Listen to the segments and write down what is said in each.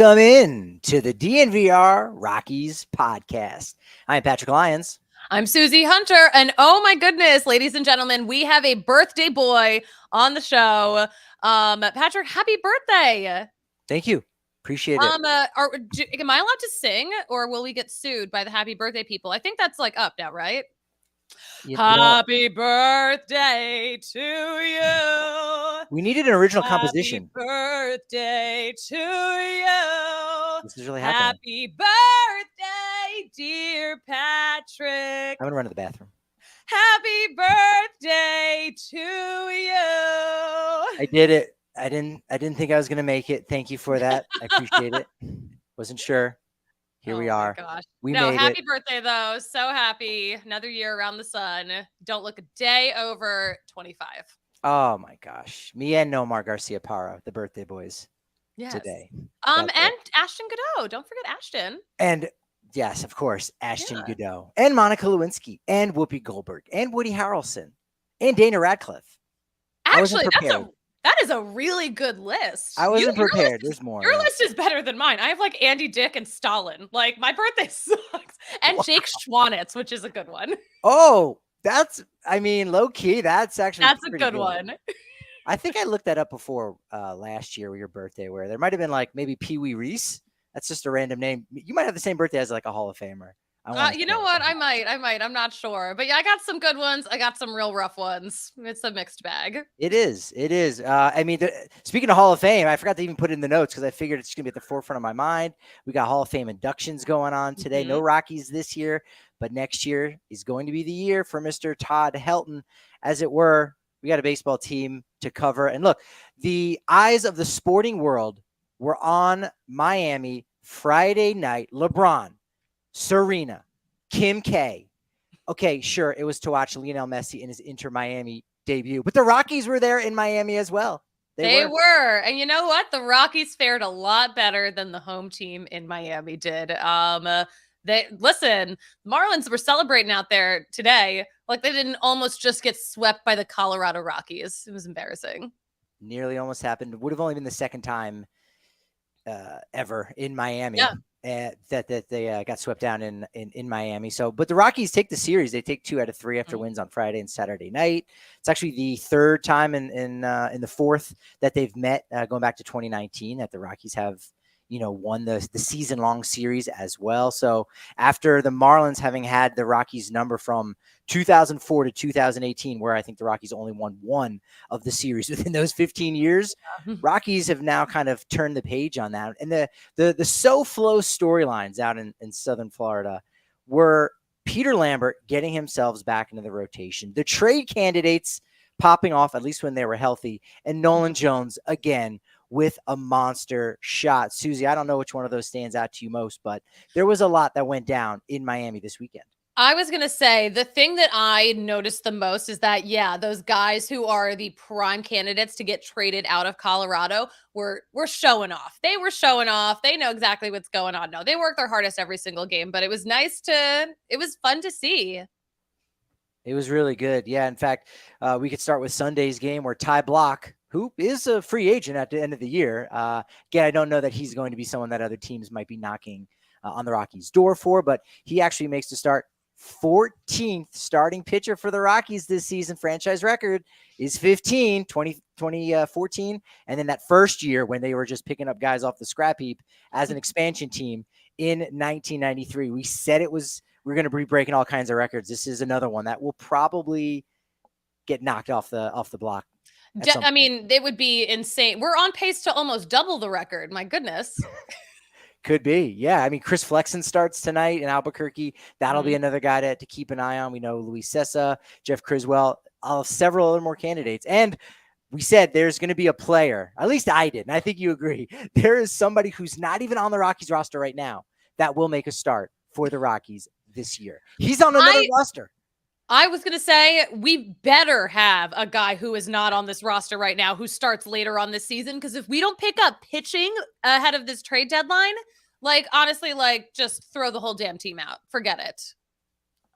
Welcome in to the DNVR Rockies Podcast. I'm Patrick Lyons. I'm Susie Hunter, and oh my goodness, ladies and gentlemen, we have a birthday boy on the show. Patrick, happy birthday! Thank you. Appreciate it. Am I allowed to sing, or will we get sued by the happy birthday people? I think that's like up now, right? Happy birthday to you. We needed an original composition. Happy birthday to you. This is really happening. Happy birthday, dear Patrick. I'm gonna run to the bathroom. Happy birthday to you. I did it. I didn't think I was gonna make it. Thank you for that. I appreciate it. Wasn't sure. Here we are. Oh my gosh. We made happy it. birthday though. So happy. Another year around the sun. Don't look a day over 25. Oh my gosh. Me and Nomar Garcia Parra, the birthday boys. Yes. Today. And Ashton Godot. Don't forget Ashton. And yes, of course, Ashton Godot and Monica Lewinsky and Whoopi Goldberg and Woody Harrelson and Dana Radcliffe. Actually, that is a really good list. I wasn't prepared. There's more. Your list is better than mine. I have like Andy Dick and Stalin. Like my birthday sucks. And Jake Schwanitz, which is a good one. Oh, low key. That's a good one. I think I looked that up before last year with your birthday, where there might have been like maybe Pee Wee Reese. That's just a random name. You might have the same birthday as like a Hall of Famer. You know what? I might. I'm not sure. But yeah, I got some good ones. I got some real rough ones. It's a mixed bag. It is. Speaking of Hall of Fame, I forgot to even put it in the notes because I figured it's going to be at the forefront of my mind. We got Hall of Fame inductions going on today. No Rockies this year, but next year is going to be the year for Mr. Todd Helton, as it were. We got a baseball team to cover. And look, the eyes of the sporting world were on Miami Friday night. LeBron, Serena, Kim K. Okay, sure, it was to watch Lionel Messi in his Inter Miami debut, but the Rockies were there in Miami as well. They were. And you know what? The Rockies fared a lot better than the home team in Miami did. Marlins were celebrating out there today like they didn't almost just get swept by the Colorado Rockies. It was embarrassing. Nearly almost happened. Would have only been the second time ever in Miami. Yeah. That they got swept down in Miami. So, but the Rockies take the series. They take 2 out of 3 after wins on Friday and Saturday night. It's actually the third time in the fourth that they've met, going back to 2019, that the Rockies have, won the season-long series as well. So after the Marlins having had the Rockies number from 2004 to 2018, where I think the Rockies only won 1 of the series within those 15 years, Rockies have now kind of turned the page on that. And the SoFlo storylines out in Southern Florida were Peter Lambert getting himself back into the rotation, the trade candidates popping off, at least when they were healthy, and Nolan Jones again with a monster shot. Susie, I don't know which one of those stands out to you most, but there was a lot that went down in Miami this weekend. I was going to say the thing that I noticed the most is that, those guys who are the prime candidates to get traded out of Colorado were showing off. They were showing off. They know exactly what's going on. No, they work their hardest every single game, but it was fun to see. It was really good. Yeah. In fact, we could start with Sunday's game where Ty Block, who is a free agent at the end of the year. Again, I don't know that he's going to be someone that other teams might be knocking on the Rockies' door for, but he actually makes the start. 14th starting pitcher for the Rockies this season. Franchise record is 2014. And then that first year when they were just picking up guys off the scrap heap as an expansion team in 1993. We said we're going to be breaking all kinds of records. This is another one that will probably get knocked off the block. It would be insane. We're on pace to almost double the record. My goodness. Could be. Yeah. I mean, Chris Flexen starts tonight in Albuquerque. That'll be another guy to keep an eye on. We know Luis Cessa, Jeff Criswell, several other more candidates. And we said there's going to be a player, at least I did, and I think you agree. There is somebody who's not even on the Rockies roster right now that will make a start for the Rockies this year. He's on another roster. I was going to say we better have a guy who is not on this roster right now who starts later on this season, because if we don't pick up pitching ahead of this trade deadline, honestly, just throw the whole damn team out. Forget it.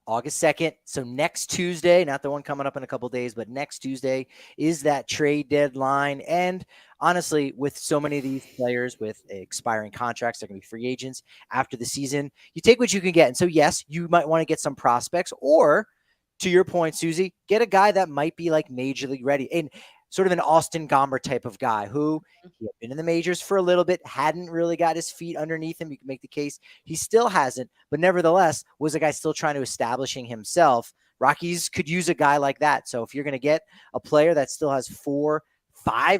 August 2nd. So next Tuesday, not the one coming up in a couple days, but next Tuesday is that trade deadline. And honestly, with so many of these players with expiring contracts, they're going to be free agents after the season. You take what you can get. And so, yes, you might want to get some prospects, or to your point, Susie, get a guy that might be like major league ready and sort of an Austin Gomber type of guy who he had been in the majors for a little bit, hadn't really got his feet underneath him. You can make the case he still hasn't, but nevertheless was a guy still trying to establishing himself. Rockies could use a guy like that. So if you're going to get a player that still has 4-5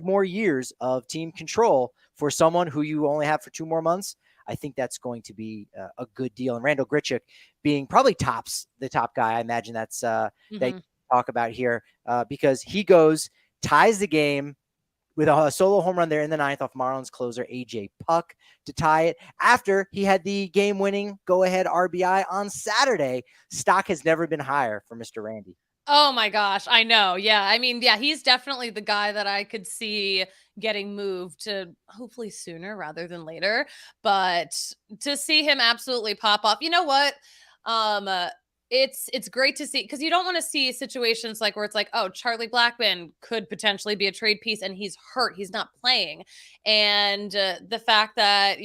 more years of team control for someone who you only have for 2 more months, I think that's going to be a good deal. And Randal Grichuk being probably the top guy. I imagine that's that you talk about here because he ties the game with a solo home run there in the 9th off Marlins closer AJ Puck to tie it after he had the game-winning go-ahead RBI on Saturday. Stock has never been higher for Mr. Randy. Oh my gosh, I know. Yeah, I mean, yeah, he's definitely the guy that I could see getting moved to hopefully sooner rather than later. But to see him absolutely pop off, you know what? It's great to see, because you don't want to see situations like where it's like, oh, Charlie Blackmon could potentially be a trade piece and he's hurt, he's not playing, and the fact that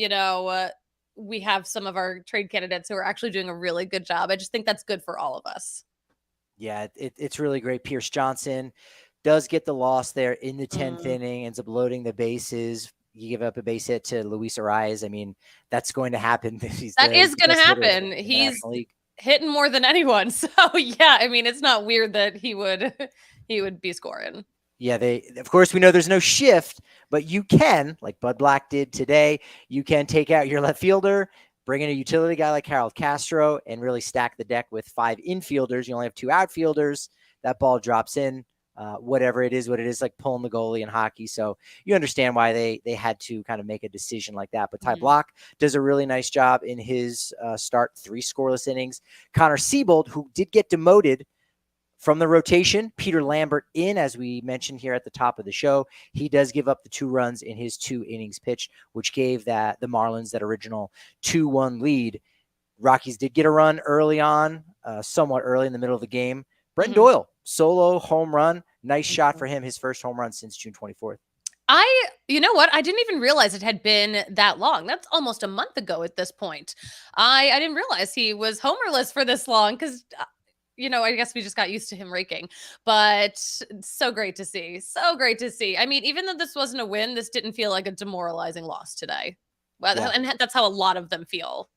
we have some of our trade candidates who are actually doing a really good job. I just think that's good for all of us. Yeah, it's really great. Pierce Johnson does get the loss there in the 10th inning, ends up loading the bases. You give up a base hit to Luis Arraez. I mean, that's going to happen. That is going to happen. He's hitting more than anyone. So yeah, I mean, it's not weird that he would be scoring. Yeah, of course, we know there's no shift, but you can, like Bud Black did today, you can take out your left fielder, bring in a utility guy like Harold Castro, and really stack the deck with 5 infielders. You only have 2 outfielders. That ball drops in. Whatever it is, what it is, like pulling the goalie in hockey. So you understand why they had to kind of make a decision like that. But Ty Block does a really nice job in his start, 3 scoreless innings. Connor Siebold, who did get demoted from the rotation, Peter Lambert in, as we mentioned here at the top of the show. He does give up the 2 runs in his 2 innings pitched, which gave the Marlins that original 2-1 lead. Rockies did get a run early on, somewhat early in the middle of the game. Brent Doyle, solo home run. Nice shot for him, his first home run since June 24th. You know what? I didn't even realize it had been that long. That's almost a month ago at this point. I didn't realize he was homerless for this long because, I guess we just got used to him raking. But so great to see. So great to see. I mean, even though this wasn't a win, this didn't feel like a demoralizing loss today. Well, yeah. And that's how a lot of them feel.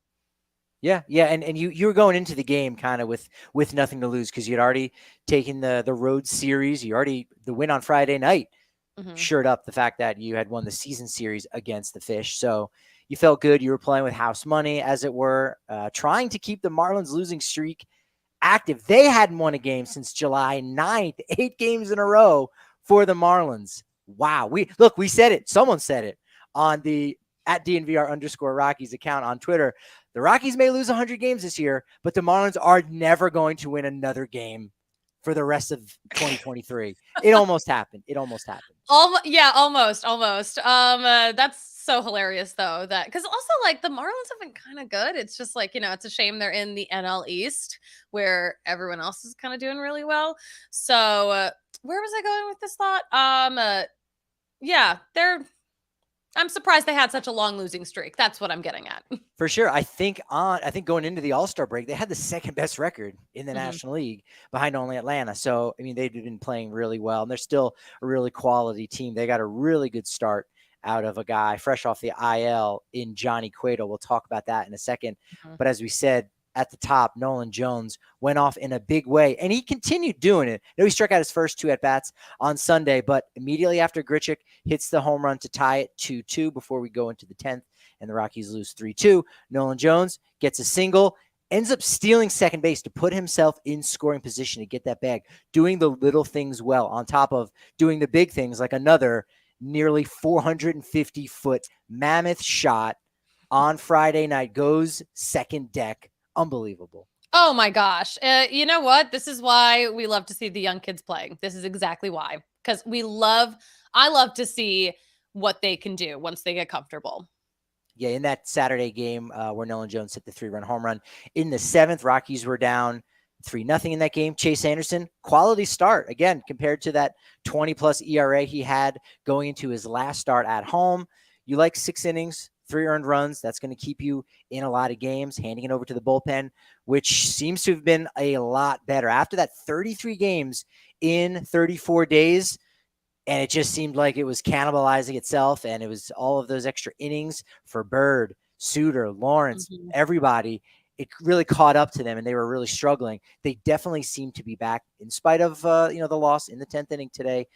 Yeah. And you were going into the game kind of with nothing to lose because you'd already taken the road series. The win on Friday night shored up the fact that you had won the season series against the Fish. So you felt good. You were playing with house money, as it were, trying to keep the Marlins losing streak active. They hadn't won a game since July 9th, 8 games in a row for the Marlins. Wow. We said it. Someone said it on the at DNVR_Rockies account on Twitter. The Rockies may lose 100 games this year, but the Marlins are never going to win another game for the rest of 2023. It almost happened. Almost. Almost. That's so hilarious though, that because also like the Marlins have been kind of good. It's just like, it's a shame they're in the NL East where everyone else is kind of doing really well. So where was I going with this thought? I'm surprised they had such a long losing streak. That's what I'm getting at. For sure. I think going into the All-Star break, they had the second best record in the National League behind only Atlanta. So, I mean, they've been playing really well, and they're still a really quality team. They got a really good start out of a guy fresh off the IL in Johnny Cueto. We'll talk about that in a second. But as we said at the top, Nolan Jones went off in a big way, and he continued doing it. He struck out his first 2 at-bats on Sunday, but immediately after Grichuk hits the home run to tie it 2-2 before we go into the 10th, and the Rockies lose 3-2. Nolan Jones gets a single, ends up stealing second base to put himself in scoring position to get that bag, doing the little things well on top of doing the big things like another nearly 450-foot mammoth shot on Friday night, goes second deck. Unbelievable. Oh my gosh. You know what? This is why we love to see the young kids playing. This is exactly why. Because I love to see what they can do once they get comfortable. Yeah, in that Saturday game where Nolan Jones hit the 3-run home run in the 7th, Rockies were down 3-0 in that game. Chase Anderson, quality start. Again, compared to that 20-plus ERA he had going into his last start at home. You like 6 innings, 3 earned runs. That's going to keep you in a lot of games, handing it over to the bullpen, which seems to have been a lot better. After that 33 games in 34 days, and it just seemed like it was cannibalizing itself, and it was all of those extra innings for Bird, Suter, Lawrence, everybody. It really caught up to them, and they were really struggling. They definitely seem to be back in spite of the loss in the 10th inning today.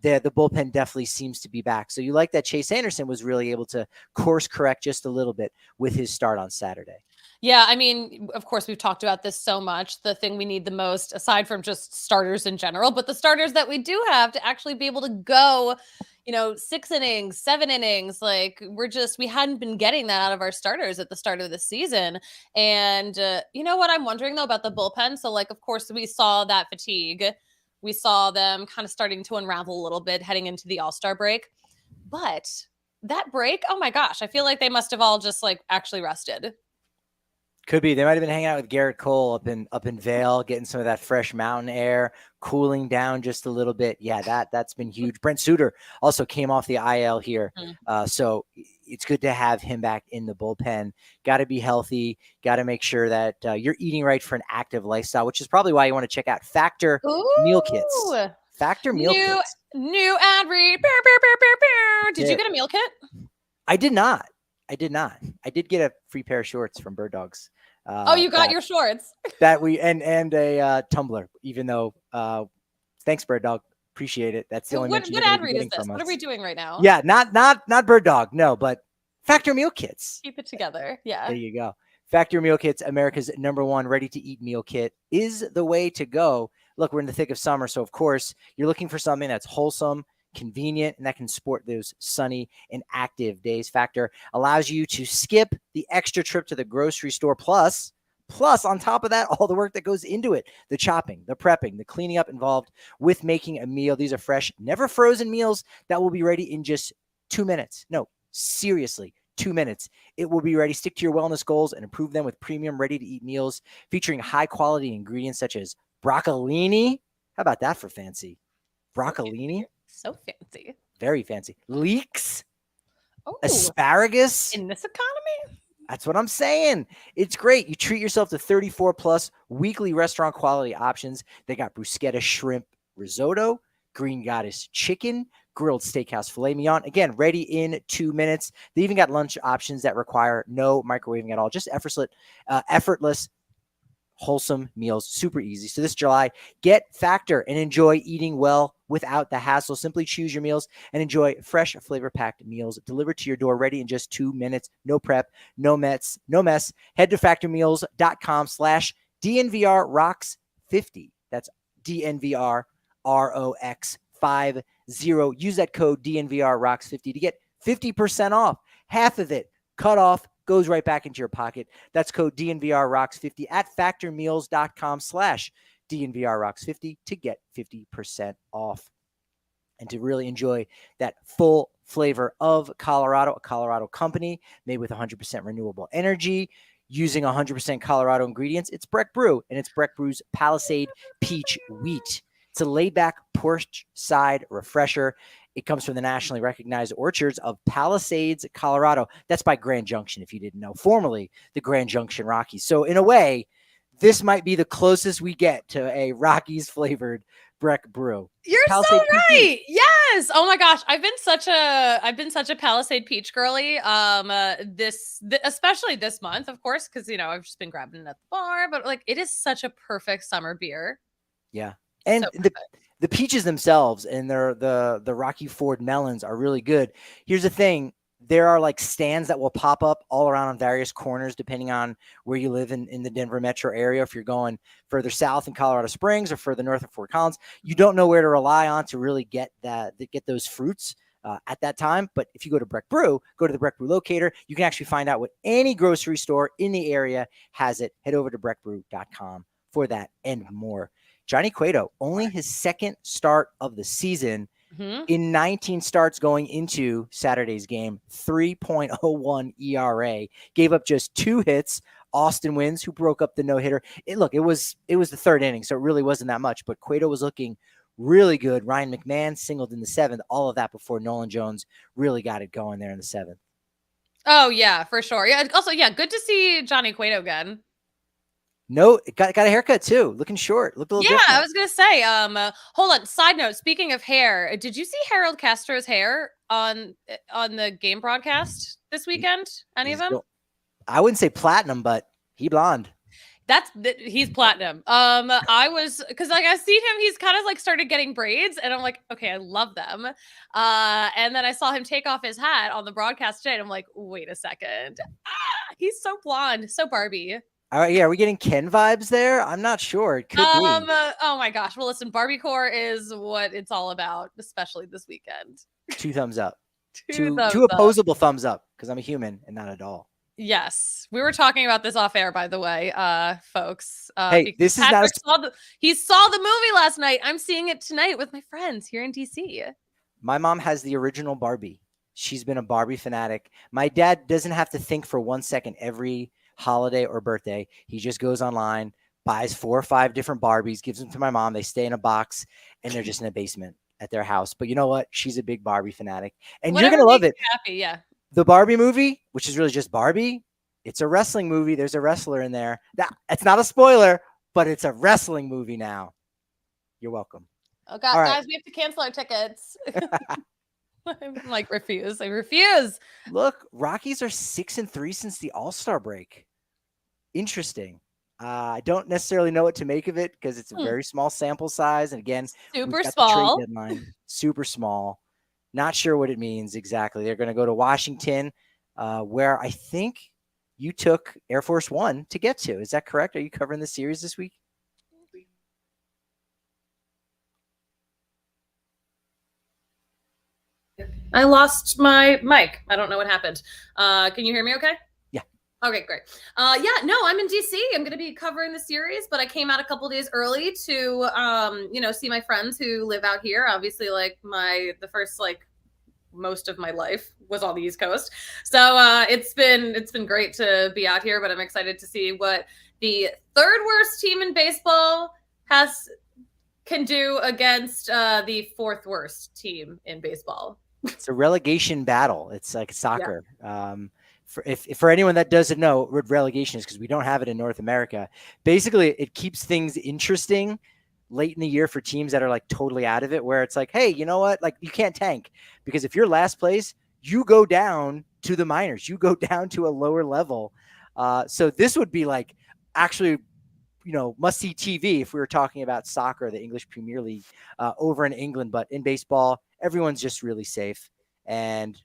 The bullpen definitely seems to be back. So you like that Chase Anderson was really able to course correct just a little bit with his start on Saturday. Yeah, I mean, of course, we've talked about this so much. The thing we need the most, aside from just starters in general, but the starters that we do have to actually be able to go, 6 innings, 7 innings. Like we hadn't been getting that out of our starters at the start of the season. And you know what I'm wondering though about the bullpen? So like, of course, we saw that fatigue. We saw them kind of starting to unravel a little bit heading into the All-Star break. But that break, oh my gosh, I feel like they must have all just like actually rested. Could be. They might have been hanging out with Garrett Cole up in Vail, getting some of that fresh mountain air, cooling down just a little bit. Yeah, that's been huge. Brent Suter also came off the IL here. So it's good to have him back in the bullpen. Got to be healthy. Got to make sure that you're eating right for an active lifestyle, which is probably why you want to check out Factor Meal Kits. Factor Meal Kits. New ad read. Did you get a meal kit? I did not. I did get a free pair of shorts from Bird Dogs. You got your shorts that we and a tumbler. Even though, thanks Bird Dog, appreciate it. That's the only what ad read is this? What are we doing right now? Yeah, not Bird Dog, no, but Factor Meal Kits. Keep it together. Yeah, there you go. Factor Meal Kits, America's #1 ready-to-eat meal kit, is the way to go. Look, we're in the thick of summer, so of course you're looking for something that's wholesome, convenient, and that can sport those sunny and active days. Factor allows you to skip the extra trip to the grocery store. Plus on top of that, all the work that goes into it, the chopping, the prepping, the cleaning up involved with making a meal. These are fresh, never frozen meals that will be ready in just 2 minutes. No, seriously, 2 minutes. It will be ready. Stick to your wellness goals and improve them with premium ready-to-eat meals featuring high-quality ingredients such as broccolini. How about that for fancy? Broccolini. So fancy. Very fancy. Leeks. Asparagus. In this economy? That's what I'm saying. It's great. You treat yourself to 34 plus weekly restaurant quality options. They got bruschetta shrimp risotto, green goddess chicken, grilled steakhouse filet mignon. Again, ready in 2 minutes. They even got lunch options that require no microwaving at all. Just effortless, wholesome meals. Super easy. So this July, get Factor and enjoy eating well without the hassle. Simply choose your meals and enjoy fresh, flavor-packed meals delivered to your door, ready in just 2 minutes. No prep, no mess. Head to factormeals.com/DNVR Rocks50. That's DNVR ROX50. Use that code DNVR Rocks50 to get 50% off. Half of it cut off goes right back into your pocket. That's code DNVR Rocks50 at factormeals.com/DNVR Rocks50 to get 50% off. And to really enjoy that full flavor of Colorado, a Colorado company made with 100% renewable energy, using 100% Colorado ingredients. It's Breck Brew, and it's Breck Brew's Palisade Peach Wheat. It's a laid-back porch side refresher. It comes from the nationally recognized orchards of Palisades, Colorado. That's by Grand Junction, if you didn't know, formerly the Grand Junction Rockies. So in a way, this might be the closest we get to a Rockies-flavored Breck Brew. You're Palisade so right. Yes. Oh my gosh, I've been such a Palisade Peach girly. Especially this month, of course, because I've just been grabbing it at the bar. But like, it is such a perfect summer beer. Yeah. And so the peaches themselves and the Rocky Ford melons are really good. Here's the thing. There are like stands that will pop up all around on various corners, depending on where you live in the Denver metro area. If you're going further south in Colorado Springs or further north in Fort Collins, you don't know where to rely on to really get those fruits at that time. But if you go to Breck Brew, go to the Breck Brew locator, you can actually find out what any grocery store in the area has it. Head over to breckbrew.com for that and more. Johnny Cueto, only his second start of the season. In 19 starts going into Saturday's game, 3.01 ERA, gave up just 2 hits, Austin Wins, who broke up the no-hitter. It was the third inning, so it really wasn't that much, but Cueto was looking really good. Ryan McMahon singled in the seventh, all of that before Nolan Jones really got it going there in the seventh. Oh, yeah, for sure. Yeah. Also, yeah, good to see Johnny Cueto again. No, got a haircut too. Looking short. Looked a little different. I was gonna say. Hold on. Side note. Speaking of hair, did you see Harold Castro's hair on the game broadcast this weekend? Any of them? I wouldn't say platinum, but he blonde. He's platinum. I was because like I see him, he's kind of like started getting braids, and I'm like, okay, I love them. And then I saw him take off his hat on the broadcast today, and I'm like, wait a second, he's so blonde, so Barbie. All right, yeah, are we getting Ken vibes there? I'm not sure. It could be. Oh my gosh. Well, listen, Barbiecore is what it's all about, especially this weekend. 2 thumbs up. Two opposable thumbs up because I'm a human and not a doll. Yes, we were talking about this off air, by the way, folks. Hey, this is Patrick he saw the movie last night. I'm seeing it tonight with my friends here in DC. My mom has the original Barbie. She's been a Barbie fanatic. My dad doesn't have to think for 1 second every holiday or birthday. He just goes online, buys 4 or 5 different Barbies, gives them to my mom. They stay in a box, and they're just in a basement at their house. But you know what? She's a big Barbie fanatic, and you're gonna love it. Happy, yeah. The Barbie movie, which is really just Barbie, it's a wrestling movie. There's a wrestler in there. It's not a spoiler, but it's a wrestling movie now. You're welcome. Oh God, guys, we have to cancel our tickets. I'm like, refuse. I refuse. Look, Rockies are 6-3 since the All-Star break. Interesting. I don't necessarily know what to make of it because it's a very small sample size. And again, super small. Trade deadline, super small. Not sure what it means exactly. They're going to go to Washington, where I think you took Air Force One to get to. Is that correct? Are you covering the series this week? I lost my mic. I don't know what happened. Can you hear me okay? Yeah. Okay, great. No, I'm in DC. I'm going to be covering the series, but I came out a couple days early to, see my friends who live out here. Obviously, like the first, most of my life was on the East Coast. So it's been great to be out here, but I'm excited to see what the third worst team in baseball can do against the fourth worst team in baseball. It's a relegation battle. It's like soccer. Yeah. For anyone that doesn't know what relegation is, because we don't have it in North America, basically it keeps things interesting late in the year for teams that are like totally out of it, where it's like, hey, you know what? Like you can't tank because if you're last place, you go down to the minors, you go down to a lower level. So this would be like actually, must see TV if we were talking about soccer, the English Premier League over in England, but in baseball, everyone's just really safe. And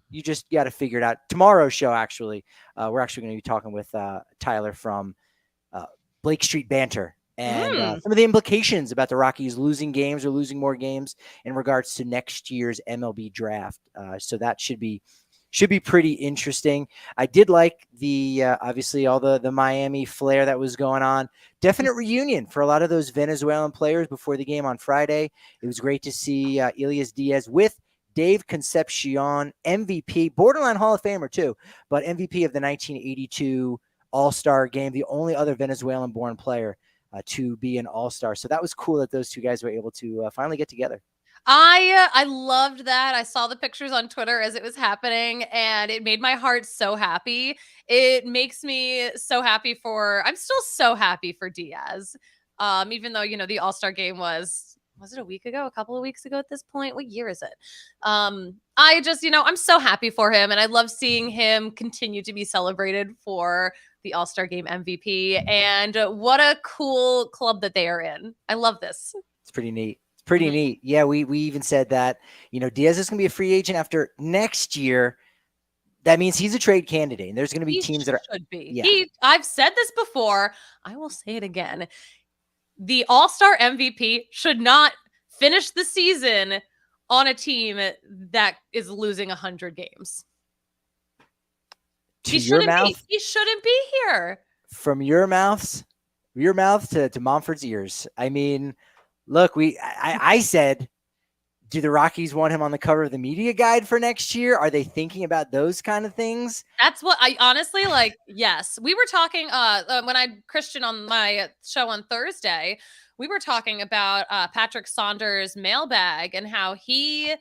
you just got to figure it out. Tomorrow's show, actually, we're actually going to be talking with Tyler from Blake Street Banter and some of the implications about the Rockies losing games or losing more games in regards to next year's MLB draft. So that should be pretty interesting. I did like the obviously all the Miami flair that was going on. Definite reunion for a lot of those Venezuelan players before the game on Friday. It was great to see Elias Diaz with Dave Concepcion, MVP, borderline Hall of Famer too, but MVP of the 1982 All-Star game, the only other Venezuelan-born player to be an All-Star. So that was cool that those two guys were able to finally get together. I loved that. I saw the pictures on Twitter as it was happening, and it made my heart so happy. It makes me so happy I'm still so happy for Diaz. Even though, the All-Star game was it a week ago, a couple of weeks ago at this point? What year is it? I just, I'm so happy for him, and I love seeing him continue to be celebrated for the All-Star game MVP, and what a cool club that they are in. I love this. It's pretty neat. Pretty neat. Yeah, we even said that, Diaz is going to be a free agent after next year. That means he's a trade candidate, and there's going to be teams that should be. Yeah. I've said this before. I will say it again. The All-Star MVP should not finish the season on a team that is losing 100 games. He shouldn't be here. From your mouth to Momford's ears. I mean, look, I said Do the Rockies want him on the cover of the media guide for next year? Are they thinking about those kind of things? That's what I honestly like. Yes. We were talking when I Christian on my show on Thursday, we were talking about Patrick Saunders' mailbag and how he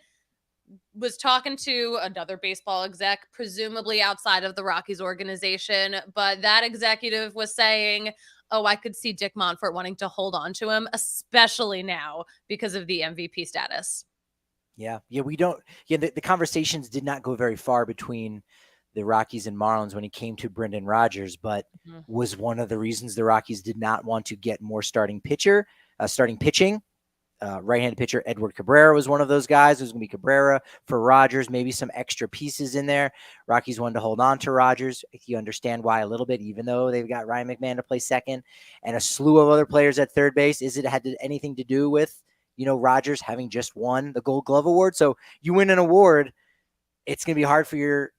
was talking to another baseball exec, presumably outside of the Rockies organization, but that executive was saying, oh, I could see Dick Monfort wanting to hold on to him, especially now because of the MVP status. Yeah. We don't. Yeah, the conversations did not go very far between the Rockies and Marlins when it came to Brendan Rodgers, but was one of the reasons the Rockies did not want to get more starting pitching. Right-handed pitcher Edward Cabrera was one of those guys. It was going to be Cabrera for Rodgers, maybe some extra pieces in there. Rockies wanted to hold on to Rodgers. You understand why a little bit, even though they've got Ryan McMahon to play second and a slew of other players at third base. Had anything to do with, Rodgers having just won the Gold Glove Award? So you win an award, it's going to be hard for your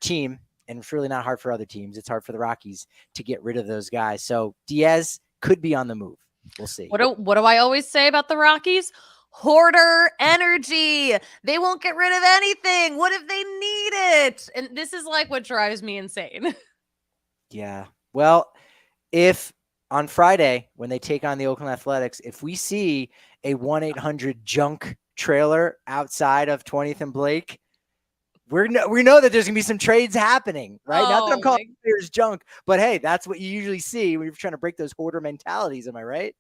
team, and it's really not hard for other teams. It's hard for the Rockies to get rid of those guys. So Diaz could be on the move. We'll see. What do I always say about the Rockies? Hoarder energy. They won't get rid of anything. What if they need it? And this is like what drives me insane. Yeah. Well, if on Friday, when they take on the Oakland Athletics, if we see a 1-800-JUNK trailer outside of 20th and Blake, we know that there's going to be some trades happening, right? Not that I'm calling players junk, but hey, that's what you usually see when you're trying to break those hoarder mentalities. Am I right?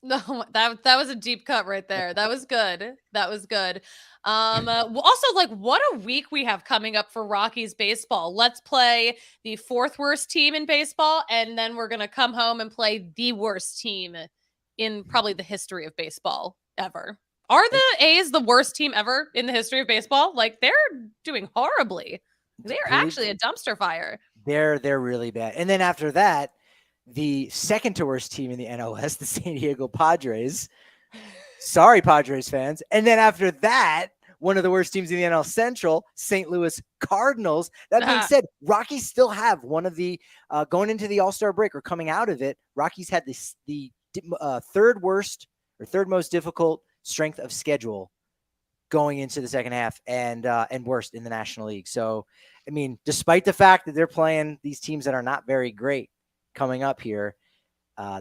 No, that was a deep cut right there. That was good. That was good. Also, like, what a week we have coming up for Rockies baseball. Let's play the fourth worst team in baseball, and then we're gonna come home and play the worst team in probably the history of baseball ever. Are the A's the worst team ever in the history of baseball? Like, they're doing horribly. They're actually a dumpster fire. They're really bad. And then after that, the second to worst team in the NLS, the San Diego Padres. Sorry, Padres fans. And then after that, one of the worst teams in the NL Central, St. Louis Cardinals. That being said, Rockies still have one of the going into the All-Star break or coming out of it. Rockies had the third worst or third most difficult strength of schedule going into the second half and worst in the National League. So, I mean, despite the fact that they're playing these teams that are not very great coming up here,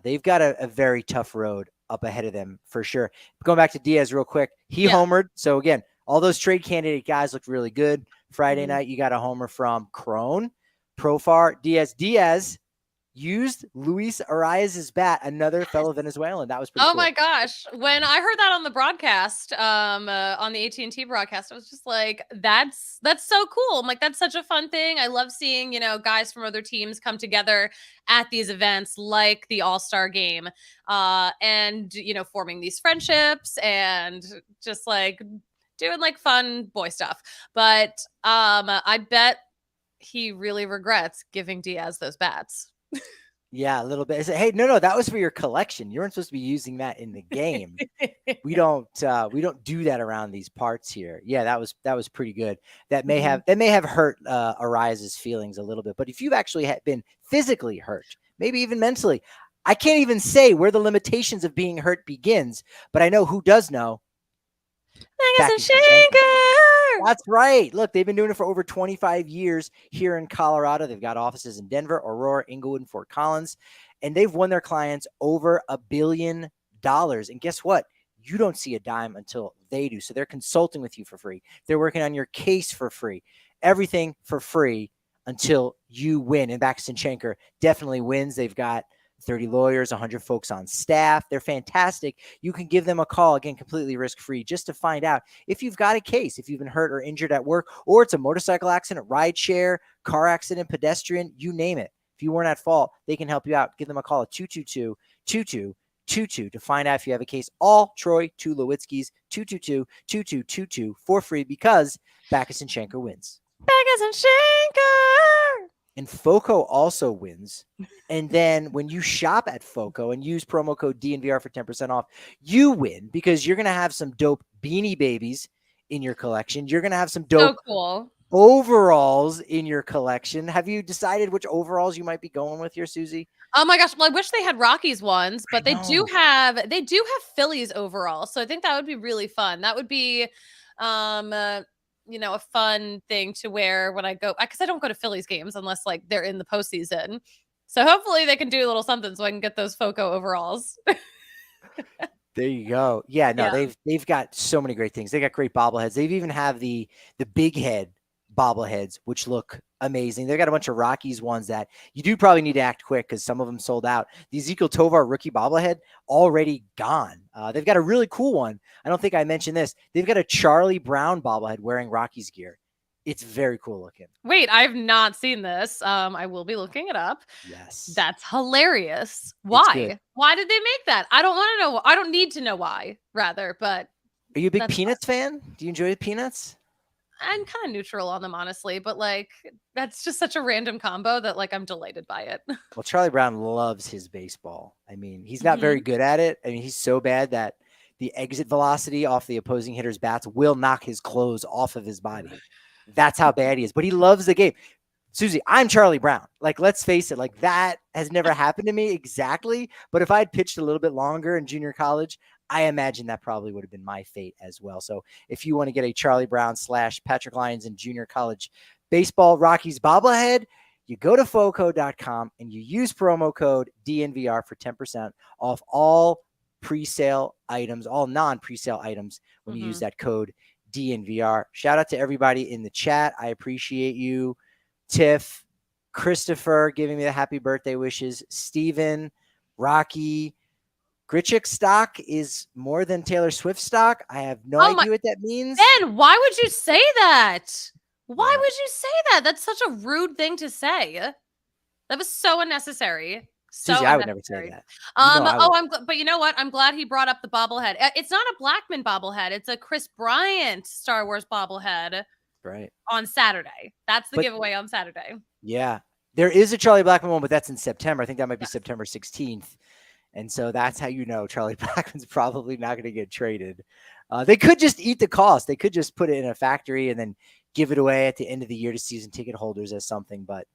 they've got a very tough road up ahead of them for sure. Going back to Diaz real quick, he homered. So again, all those trade candidate guys looked really good. Friday night, you got a homer from Crone, Profar, Diaz used Luis Arraez's bat, another fellow Venezuelan. That was pretty cool. My gosh. When I heard that on the broadcast, on the AT&T broadcast, I was just like, that's so cool. I'm like, that's such a fun thing. I love seeing, guys from other teams come together at these events like the All-Star game, and, forming these friendships and just like doing like fun boy stuff. But I bet he really regrets giving Diaz those bats. Yeah, a little bit. Hey, no, that was for your collection. You weren't supposed to be using that in the game. we don't do that around these parts here. Yeah, that was pretty good. That may have hurt Arraez's feelings a little bit. But if you've actually been physically hurt, maybe even mentally, I can't even say where the limitations of being hurt begins. But I know who does know. That's right. Look, they've been doing it for over 25 years here in Colorado. They've got offices in Denver, Aurora, Inglewood, and Fort Collins, and they've won their clients over $1 billion. And guess what? You don't see a dime until they do. So they're consulting with you for free. They're working on your case for free. Everything for free until you win. And Backus and Schenker definitely wins. They've got 30 lawyers, 100 folks on staff. They're fantastic. You can give them a call, again, completely risk-free, just to find out if you've got a case, if you've been hurt or injured at work, or it's a motorcycle accident, ride share, car accident, pedestrian, you name it. If you weren't at fault, they can help you out. Give them a call at 222-2222 to find out if you have a case. All Troy Tulowitzki's 222-2222 for free, because Backus and Schenker wins. Backus and Schenker! And FOCO also wins. And then when you shop at FOCO and use promo code DNVR for 10% off, you win, because you're going to have some dope Beanie Babies in your collection. You're going to have some dope overalls in your collection. Have you decided which overalls you might be going with here, Susie? Oh my gosh. Well, I wish they had Rockies ones, but I they do know. have Phillies overall. So I think that would be really fun. That would be a fun thing to wear when I go, because I don't go to Phillies games unless like they're in the postseason. So hopefully they can do a little something so I can get those FOCO overalls. There you go. Yeah, no, Yeah. they've got so many great things. They got great bobbleheads. They've even have the big head bobbleheads, which look amazing. They've got a bunch of Rockies ones that you do probably need to act quick because some of them sold out. The Ezekiel Tovar rookie bobblehead already gone. They've got a really cool one. I don't think I mentioned this. They've got a Charlie Brown bobblehead wearing Rockies gear. It's very cool looking. Wait, I've not seen this. I will be looking it up. Yes. That's hilarious. It's Why? good. Why did they make that? I don't want to know. I don't need to know why, rather, but Are you a big that's Peanuts fan? Do you enjoy the Peanuts? I'm kind of neutral on them, honestly, but like that's just such a random combo that like I'm delighted by it. Well, Charlie Brown loves his baseball. I mean, he's not very good at it. I mean, he's so bad that the exit velocity off the opposing hitter's bats will knock his clothes off of his body. That's how bad he is. But he loves the game. Susie, I'm Charlie Brown. Like, let's face it, like that has never happened to me exactly. But if I had pitched a little bit longer in junior college, I imagine that probably would have been my fate as well. So if you want to get a Charlie Brown / Patrick Lyons in junior college baseball Rockies bobblehead, you go to foco.com and you use promo code DNVR for 10% off all pre-sale items, all non-pre-sale items when you use that code DNVR. Shout out to everybody in the chat. I appreciate you. Tiff, Christopher giving me the happy birthday wishes. Steven, Rocky, Grichuk stock is more than Taylor Swift stock. I have no idea what that means. Ben, why would you say that? Why would you say that? That's such a rude thing to say. That was so unnecessary. So Susie, I would never say that. But you know what? I'm glad he brought up the bobblehead. It's not a Blackman bobblehead. It's a Chris Bryant Star Wars bobblehead. Right. On Saturday. That's the giveaway on Saturday. Yeah. There is a Charlie Blackman one, but that's in September. I think that might be September 16th. And so that's how you know Charlie Blackman's probably not going to get traded. They could just eat the cost. They could just put it in a factory and then give it away at the end of the year to season ticket holders as something. But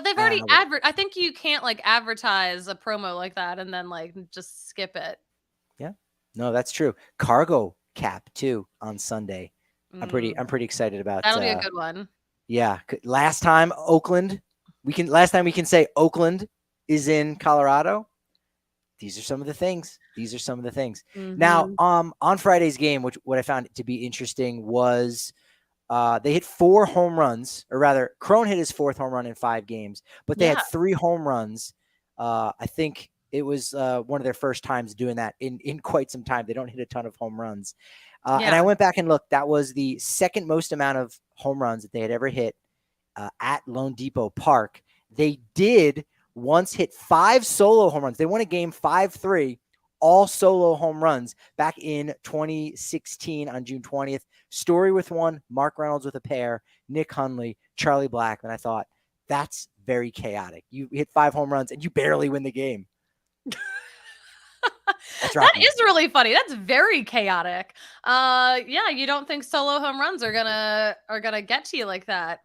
they've already I think you can't like advertise a promo like that and then like just skip it. Yeah. No, that's true. Cargo cap too on Sunday. I'm pretty excited about that'll be a good one. Yeah. Last time we can say Oakland is in Colorado. These are some of the things. Now, on Friday's game, what I found to be interesting was they hit 4 home runs, or rather, Crone hit his 4th home run in 5 games, but they had 3 home runs. I think it was one of their first times doing that in quite some time. They don't hit a ton of home runs. And I went back and looked. That was the second most amount of home runs that they had ever hit at Lone Depot Park. They did once hit 5 solo home runs. They won a game 5-3, all solo home runs back in 2016 on June 20th. Story with 1, Mark Reynolds with a pair, Nick Hundley, Charlie Blackman. I thought, that's very chaotic. You hit 5 home runs and you barely win the game. That is really funny. That's very chaotic. You don't think solo home runs are gonna get to you like that.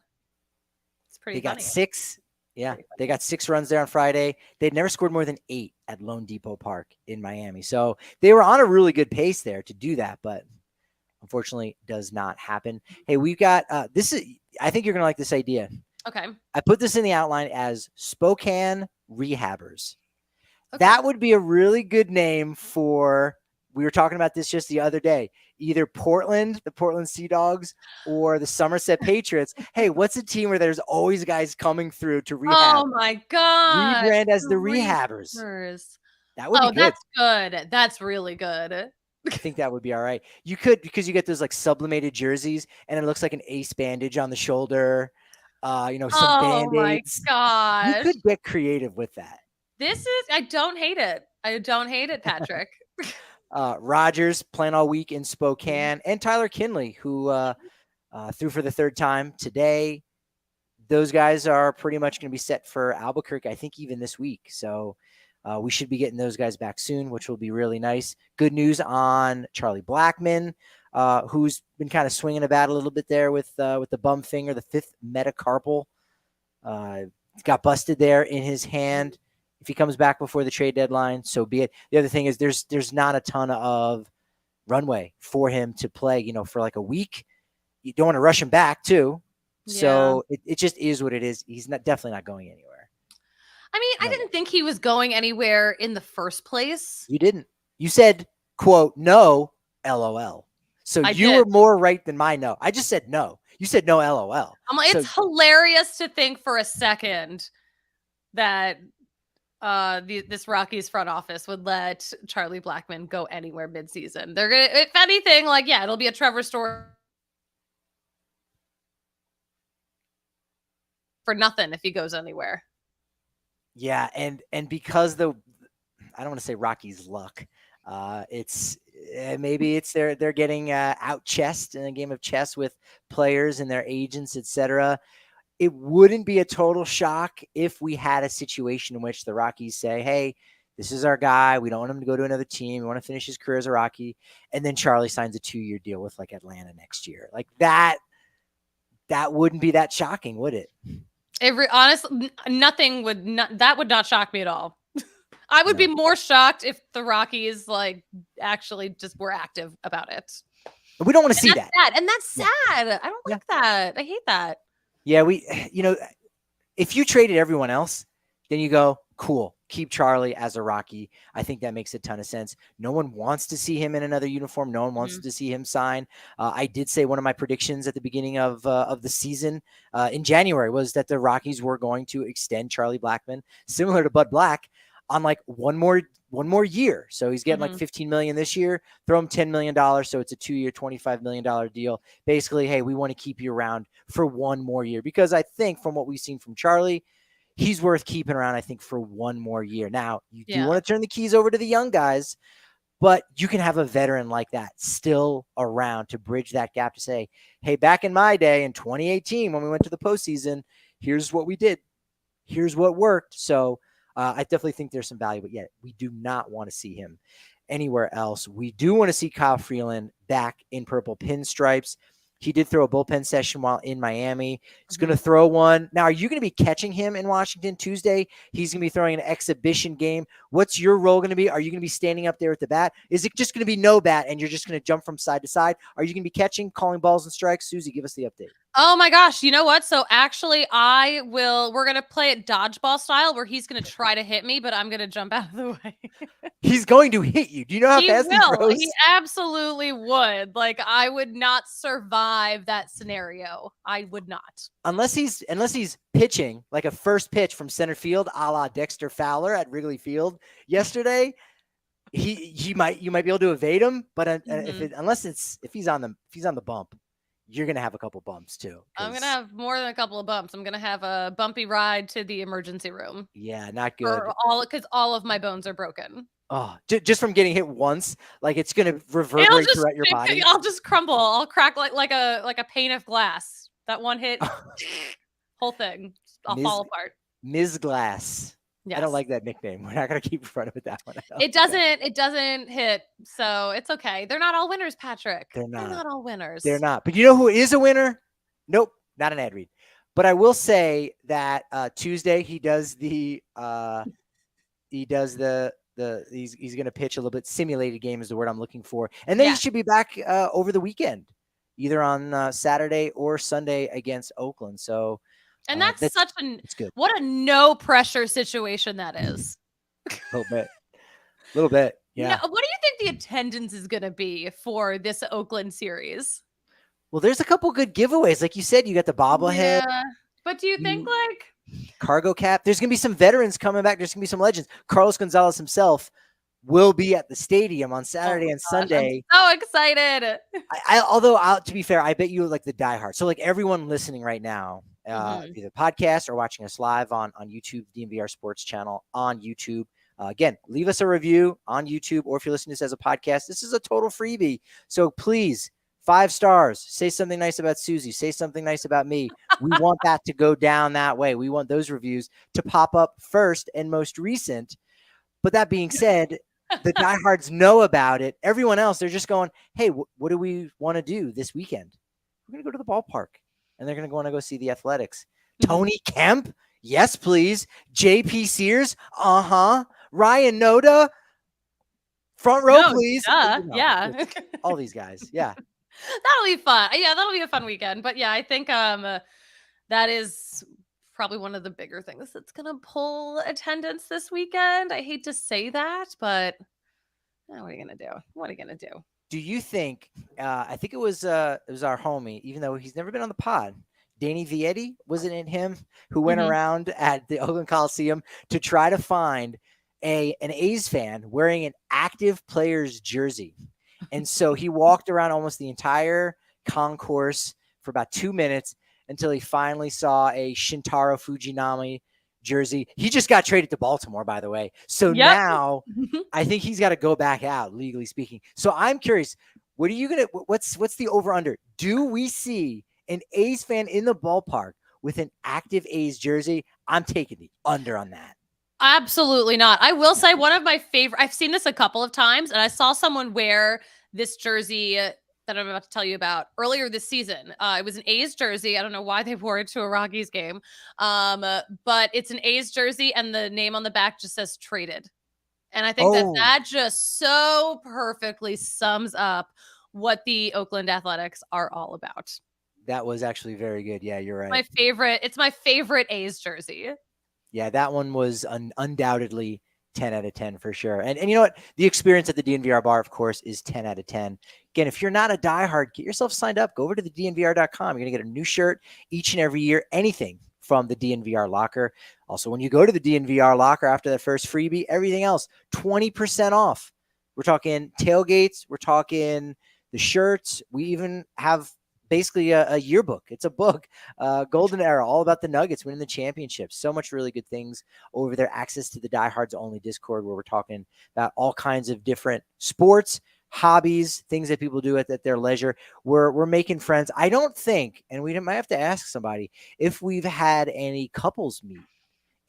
It's pretty funny. Got 6. Yeah, they got 6 runs there on Friday. They'd never scored more than 8 at Lone Depot Park in Miami. So they were on a really good pace there to do that, but unfortunately does not happen. Hey, we've got I think you're gonna like this idea. Okay. I put this in the outline as Spokane Rehabbers. Okay. That would be a really good name for, we were talking about this just the other day, either Portland, the Portland Sea Dogs, or the Somerset Patriots. Hey, what's a team where there's always guys coming through to rehab? Oh my God. Rebrand as the Rehabbers. That would be good. That's good. That's really good. I think that would be all right. You could, because you get those like sublimated jerseys and it looks like an ace bandage on the shoulder, some Band-Aids. Oh my gosh. You could get creative with that. I don't hate it. I don't hate it, Patrick. Rogers playing all week in Spokane, and Tyler Kinley, who threw for the 3rd time today. Those guys are pretty much going to be set for Albuquerque, I think, even this week. So we should be getting those guys back soon, which will be really nice. Good news on Charlie Blackman, who's been kind of swinging a bat a little bit there with the bum finger, the 5th metacarpal. Got busted there in his hand. If he comes back before the trade deadline, so be it. The other thing is there's not a ton of runway for him to play, for like a week. You don't want to rush him back too. So it just is what it is. He's definitely not going anywhere. I mean, I didn't think he was going anywhere in the first place. You didn't. You said, quote, no, LOL. So you were more right than my no. I just said no. You said no, LOL. I'm like, it's hilarious to think for a second that this Rockies front office would let Charlie Blackmon go anywhere midseason. They're gonna, if anything, it'll be a Trevor story for nothing if he goes anywhere. Yeah, and because I don't want to say Rockies luck. It's maybe it's they're getting out chessed in a game of chess with players and their agents, etc. It wouldn't be a total shock if we had a situation in which the Rockies say, "Hey, this is our guy. We don't want him to go to another team. We want to finish his career as a Rocky," and then Charlie signs a 2-year deal with Atlanta next year. Like that wouldn't be that shocking, would it? Honestly, that would not shock me at all. I would be more shocked if the Rockies actually just were active about it. But we don't want to see that. And that's sad. I don't like that. I hate that. Yeah, if you traded everyone else, then you go, cool, keep Charlie as a Rocky. I think that makes a ton of sense. No one wants to see him in another uniform. No one wants to see him sign. I did say one of my predictions at the beginning of the season in January was that the Rockies were going to extend Charlie Blackmon, similar to Bud Black, on one more year. So he's getting $15 million this year, throw him $10 million. So it's a 2-year, $25 million deal. Basically, hey, we want to keep you around for one more year, because I think from what we've seen from Charlie, he's worth keeping around, I think, for one more year. Now, you do want to turn the keys over to the young guys, but you can have a veteran like that still around to bridge that gap to say, hey, back in my day in 2018, when we went to the postseason, here's what we did. Here's what worked. So I definitely think there's some value, but yet we do not want to see him anywhere else. We do want to see Kyle Freeland back in purple pinstripes. He did throw a bullpen session while in Miami. He's going to throw one. Now, are you going to be catching him in Washington Tuesday? He's going to be throwing an exhibition game. What's your role going to be? Are you going to be standing up there at the bat? Is it just going to be no bat and you're just going to jump from side to side? Are you going to be catching, calling balls and strikes? Susie, give us the update. Oh my gosh. You know what? So actually we're going to play it dodgeball style where he's going to try to hit me, but I'm going to jump out of the way. He's going to hit you. Do you know how fast he throws? He absolutely would. I would not survive that scenario. I would not. Unless he's pitching like a first pitch from center field, a la Dexter Fowler at Wrigley Field yesterday. You might be able to evade him, but if he's on the bump, you're going to have a couple bumps too. I'm going to have more than a couple of bumps. I'm going to have a bumpy ride to the emergency room. Yeah, not good. Because all of my bones are broken. Oh, just from getting hit once, it's going to reverberate throughout your body. I'll just crumble. I'll crack like a pane of glass. That one hit, whole thing, I'll fall apart. Ms. Glass. Yes. I don't like that nickname. We're not going to keep running with that one. It doesn't hit, so it's okay. They're not all winners, Patrick. They're not all winners. They're not. But you know who is a winner? Nope, not an ad read. But I will say that Tuesday he does he's going to pitch a little bit. Simulated game is the word I'm looking for. And then he should be back over the weekend, either on Saturday or Sunday against Oakland. So, and that's what a no pressure situation that is. A little bit. Yeah. Now, what do you think the attendance is going to be for this Oakland series? Well, there's a couple good giveaways. Like you said, you got the bobblehead. Yeah. But do you think cargo cap? There's going to be some veterans coming back. There's going to be some legends. Carlos Gonzalez himself will be at the stadium on Saturday and Sunday. I'm so excited. Although to be fair, I bet you like the diehard. So everyone listening right now, either podcast or watching us live on YouTube, DNVR Sports channel on YouTube. Again, leave us a review on YouTube, or if you're listening to this as a podcast, this is a total freebie. So please, 5 stars, say something nice about Susie, say something nice about me. We want that to go down that way. We want those reviews to pop up first and most recent. But that being said, the diehards know about it. Everyone else, they're just going, hey, what do we want to do this weekend? We're going to go to the ballpark, and they're going to want to go see the Athletics. Tony Kemp Yes, please. JP Sears. Ryan Noda. Front row, No, please. duh. No, Yeah. all these guys. Yeah. That'll be fun. Yeah, that'll be a fun weekend. But yeah, I think that is probably one of the bigger things that's gonna pull attendance this weekend. I hate to say that, but what are you gonna do? What are you gonna do? Do you think? I think it was our homie, even though he's never been on the pod. Danny Vietti, wasn't it him who went around at the Oakland Coliseum to try to find an A's fan wearing an active player's jersey? And so he walked around almost the entire concourse for about 2 minutes until he finally saw a Shintaro Fujinami jersey. He just got traded to Baltimore, by the way. So now I think he's got to go back out, legally speaking. So I'm curious, what are you gonna? What's the over under? Do we see an A's fan in the ballpark with an active A's jersey? I'm taking the under on that. Absolutely not. I will say one of my favorite, I've seen this a couple of times, and I saw someone wear this jersey that I'm about to tell you about earlier this season. It was an A's jersey. I don't know why they wore it to a Rockies game. But it's an A's jersey, and the name on the back just says traded. And I think that just so perfectly sums up what the Oakland Athletics are all about. That was actually very good. Yeah, you're right. It's my favorite A's jersey. Yeah, that one was undoubtedly 10 out of 10 for sure. And you know what? The experience at the DNVR bar, of course, is 10 out of 10. Again, if you're not a diehard, get yourself signed up. Go over to the DNVR.com. You're going to get a new shirt each and every year, anything from the DNVR locker. Also, when you go to the DNVR locker after that first freebie, everything else, 20% off. We're talking tailgates. We're talking the shirts. We even have basically a yearbook. It's a book, Golden Era, all about the Nuggets winning the championship. So much really good things over there. Access to the Diehards Only Discord, where we're talking about all kinds of different sports, hobbies, things that people do at their leisure. We're making friends. I don't think, and we might have to ask somebody, if we've had any couples meet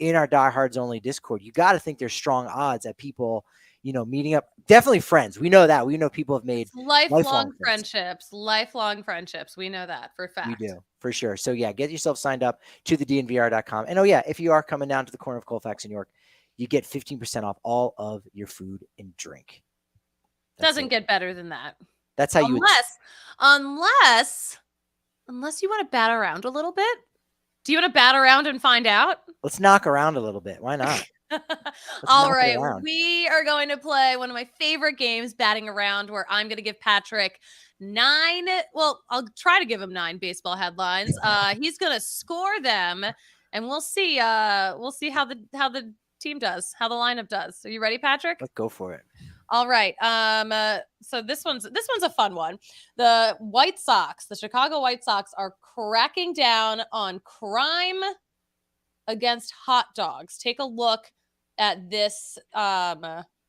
in our Diehards Only Discord. You got to think there's strong odds that people, meeting up. Definitely friends. We know that. We know people have made lifelong friendships. Lifelong friendships. We know that for a fact. We do, for sure. So, yeah, get yourself signed up to the DNVR.com. And, if you are coming down to the corner of Colfax in York, you get 15% off all of your food and drink. Doesn't get better than that. That's how unless you want to bat around a little bit. Do you want to bat around and find out? Let's knock around a little bit. Why not? All right. We are going to play one of my favorite games, batting around, where I'm going to give Patrick 9. Well, I'll try to give him 9 baseball headlines. He's going to score them, and we'll see how the team does, how the lineup does. Are you ready, Patrick? Let's go for it. All right. So this one's a fun one. The Chicago White Sox are cracking down on crime against hot dogs. Take a look at this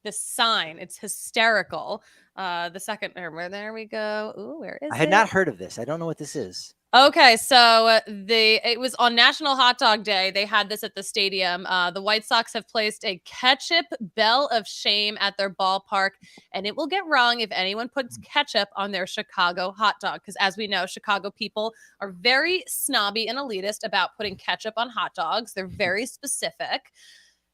this sign. It's hysterical. The second, there we go. Ooh, where is it? I had not heard of this. I don't know what this is. Okay, so it was on National Hot Dog Day. They had this at the stadium. The White Sox have placed a ketchup bell of shame at their ballpark, and it will get wrong if anyone puts ketchup on their Chicago hot dog. Because as we know, Chicago people are very snobby and elitist about putting ketchup on hot dogs. They're very specific,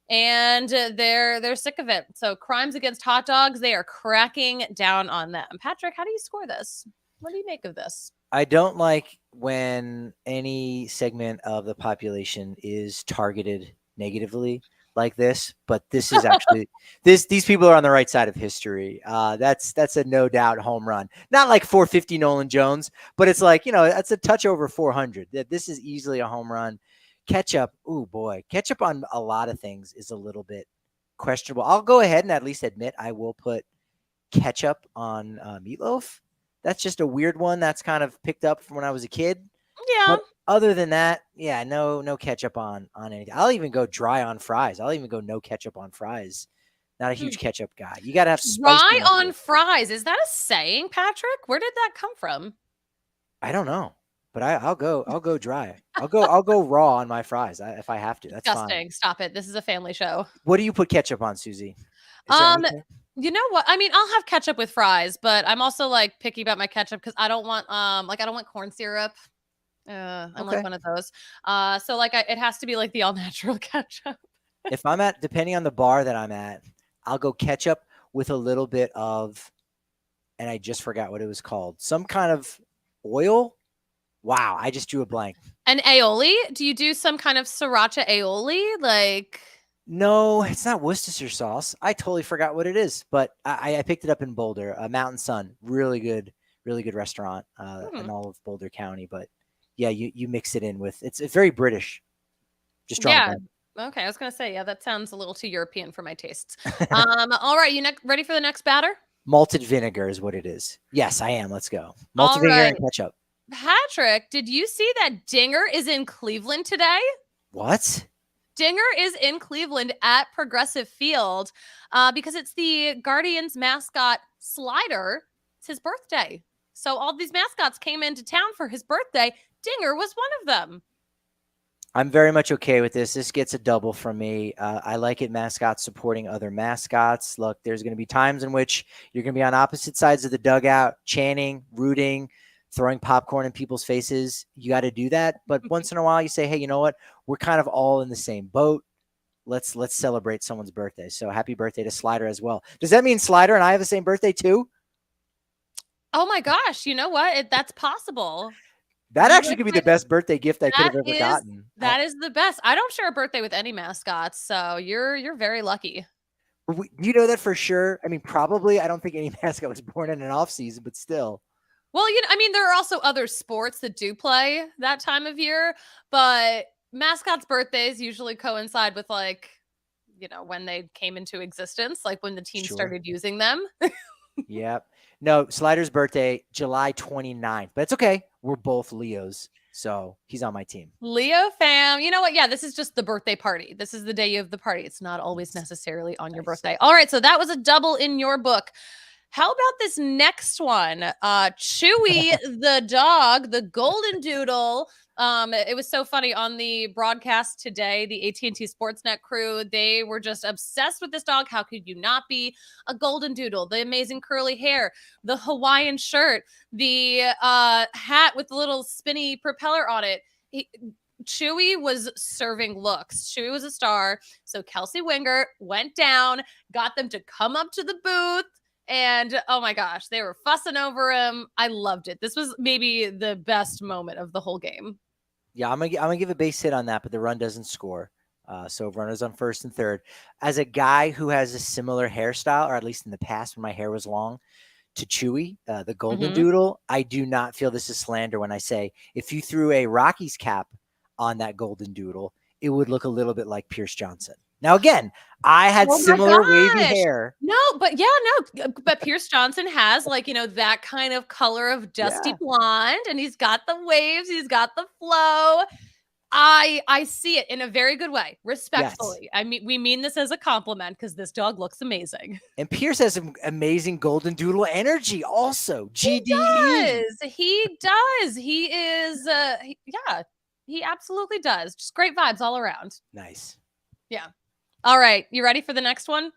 and they're sick of it. So crimes against hot dogs, they are cracking down on them. Patrick, how do you score this? What do you make of this? I don't like when any segment of the population is targeted negatively like this, but this is actually these people are on the right side of history. That's a no doubt home run. Not like 450 Nolan Jones, but it's like, that's a touch over 400. This is easily a home run. Ketchup, oh boy, ketchup on a lot of things is a little bit questionable. I'll go ahead and at least admit I will put ketchup on meatloaf. That's just a weird one that's kind of picked up from when I was a kid. Yeah. But other than that, yeah, no ketchup on anything. I'll even go dry on fries. I'll even go no ketchup on fries. Not a huge ketchup guy. You got to have spice. Dry on fries. Is that a saying, Patrick? Where did that come from? I don't know, but I'll go dry. I'll go raw on my fries if I have to. That's disgusting. Fine. Stop it. This is a family show. What do you put ketchup on, Susie? You know what? I mean, I'll have ketchup with fries, but I'm also like picky about my ketchup because I don't want corn syrup. I'm Okay. like one of those. So like it has to be like the all natural ketchup. If I'm depending on the bar that I'm at, I'll go ketchup with a little bit of, and I just forgot what it was called. Some kind of oil. Wow. I just drew a blank. And aioli? Do you do some kind of sriracha aioli? Like, No, it's not Worcestershire sauce. I totally forgot what it is, but I picked it up in Boulder, Mountain Sun. Really good restaurant in all of Boulder County. But yeah, you mix it in with, it's very British. Just drawing a yeah. blank. Okay, I was gonna say, yeah, that sounds a little too European for my tastes. All right, you ready for the next batter? Malted vinegar is what it is. Yes, I am. Let's go. Malted All vinegar right. and ketchup. Patrick, did you see that Dinger is in Cleveland today? What? Dinger is in Cleveland at Progressive Field because it's the Guardians mascot Slider. It's his birthday. So all these mascots came into town for his birthday. Dinger was one of them. I'm very much okay with this. This gets a double from me. I like it, mascots supporting other mascots. Look, there's going to be times in which you're going to be on opposite sides of the dugout, chanting, rooting, throwing popcorn in people's faces. You got to do that. But once in a while, you say, hey, you know what? We're kind of all in the same boat. Let's celebrate someone's birthday. So happy birthday to Slider as well. Does that mean Slider and I have the same birthday too? Oh my gosh. You know what? That's possible. That actually could be the best birthday gift I could have ever gotten. That is the best. I don't share a birthday with any mascots, so you're very lucky. You know that for sure? I mean, probably. I don't think any mascot was born in an off season, but still. Well, I mean, there are also other sports that do play that time of year, but mascots' birthdays usually coincide with like, when they came into existence, like when the team started using them. Yep. No, Slider's birthday, July 29th. But it's okay. We're both Leos. So he's on my team. Leo fam. You know what? Yeah, this is just the birthday party. This is the day of the party. It's not always necessarily on your birthday. All right. So that was a double in your book. How about this next one? Chewy the dog, the golden doodle. It was so funny on the broadcast today, the AT&T Sportsnet crew, they were just obsessed with this dog. How could you not be? A golden doodle, the amazing curly hair, the Hawaiian shirt, the hat with the little spinny propeller on it. Chewy was serving looks. Chewy was a star. So Kelsey Winger went down, got them to come up to the booth. And oh my gosh, they were fussing over him. I loved it. This was maybe the best moment of the whole game. Yeah, I'm gonna give a base hit on that, but the run doesn't score. So runners on first and third. As a guy who has a similar hairstyle, or at least in the past when my hair was long, to Chewy, the golden doodle, I do not feel this is slander when I say if you threw a Rockies cap on that golden doodle, it would look a little bit like Pierce Johnson. Now, again, I had similar wavy hair. No, but but Pierce Johnson has that kind of color of dusty blonde, and he's got the waves, he's got the flow. I see it in a very good way, respectfully. Yes. I mean, we mean this as a compliment because this dog looks amazing. And Pierce has some amazing golden doodle energy also. GDE. He does. He is, he absolutely does. Just great vibes all around. Nice. Yeah. All right. You ready for the next one?